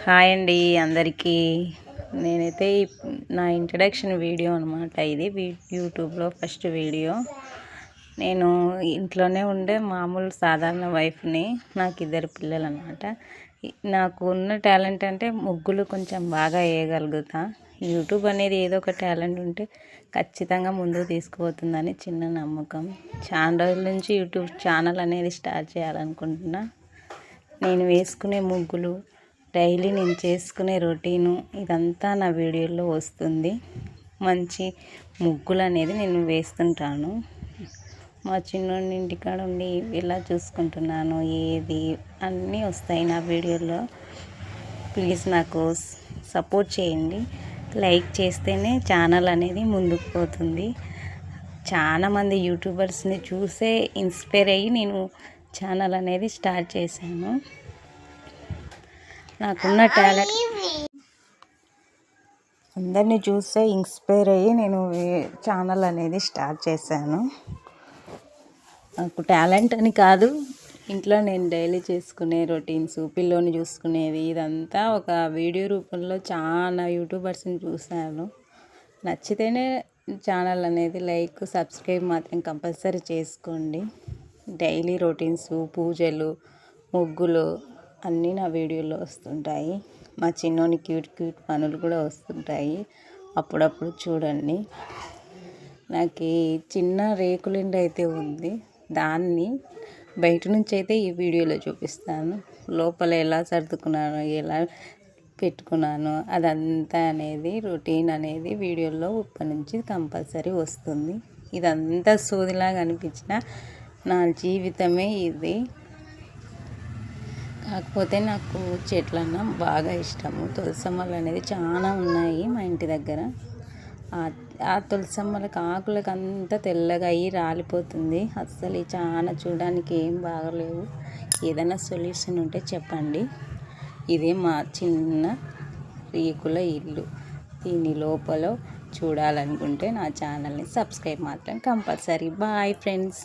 Hi అండి అందరికీ. నేనైతే నా ఇంట్రడక్షన్ వీడియో అనమాట ఇది. యూట్యూబ్లో ఫస్ట్ వీడియో. నేను ఇంట్లోనే ఉండే మామూలు సాధారణ వైఫ్ని. నాకు 2 పిల్లలు అనమాట. నాకు ఉన్న టాలెంట్ అంటే ముగ్గులు కొంచెం బాగా వేయగలుగుతా. యూట్యూబ్ అనేది ఏదో ఒక టాలెంట్ ఉంటే ఖచ్చితంగా ముందుకు తీసుకుపోతుందని చిన్న నమ్మకం. చాలా రోజుల నుంచి యూట్యూబ్ ఛానల్ అనేది స్టార్ట్ చేయాలనుకుంటున్నా. నేను వేసుకునే ముగ్గులు, డైలీ నేను చేసుకునే రొటీను ఇదంతా నా వీడియోలో వస్తుంది. మంచి ముగ్గులు అనేది నేను వేస్తుంటాను. మా చిన్నోడి ఇంటికాడ ఉండి ఎలా చూసుకుంటున్నాను ఏది అన్నీ వస్తాయి నా వీడియోలో. ప్లీజ్ నాకు సపోర్ట్ చేయండి. లైక్ చేస్తేనే ఛానల్ అనేది ముందుకు పోతుంది. చాలామంది యూట్యూబర్స్ని చూసే ఇన్స్పైర్ అయ్యి నేను ఛానల్ అనేది స్టార్ట్ చేశాను. నాకున్న టాలెంట్ అందరినీ చూస్తే ఇన్స్పైర్ అయ్యి నేను ఛానల్ అనేది స్టార్ట్ చేశాను. నాకు టాలెంట్ అని కాదు, ఇంట్లో నేను డైలీ చేసుకునే రొటీన్స్, పిల్లోని చూసుకునేది ఇదంతా ఒక వీడియో రూపంలో చాలా యూట్యూబర్స్ని చూశాను. నచ్చితేనే ఛానల్ అనేది లైక్, సబ్స్క్రైబ్ మాత్రం కంపల్సరీ చేసుకోండి. డైలీ రొటీన్స్, పూజలు, ముగ్గులు అన్నీ నా వీడియోలో వస్తుంటాయి. మా చిన్నోని క్యూట్ పనులు కూడా వస్తుంటాయి. అప్పుడప్పుడు చూడండి. నాకు ఈ చిన్న రేకులిండి అయితే ఉంది. దాన్ని బయట నుంచి అయితే ఈ వీడియోలో చూపిస్తాను. లోపల ఎలా సర్దుకున్నాను, ఎలా పెట్టుకున్నాను అదంతా అనేది రొటీన్ అనేది వీడియోలో ఇప్పటి నుంచి కంపల్సరీ వస్తుంది. ఇదంతా సోదిలాగా అనిపించిన నా జీవితమే ఇది. కాకపోతే నాకు చెట్లన్నా బాగా ఇష్టము. తులసమ్మలు అనేది చాలా ఉన్నాయి మా ఇంటి దగ్గర. ఆ తులసమ్మలకు ఆకులకు అంతా తెల్లగా అయ్యి రాలిపోతుంది. అస్సలు చాలా చూడడానికి ఏం బాగలేవు. ఏదైనా సొల్యూషన్ ఉంటే చెప్పండి. ఇదే మా చిన్న రేకుల ఇల్లు. దీని లోపల చూడాలనుకుంటే నా ఛానల్ని సబ్స్క్రైబ్ మాత్రం కంపల్సరీ. Bye friends.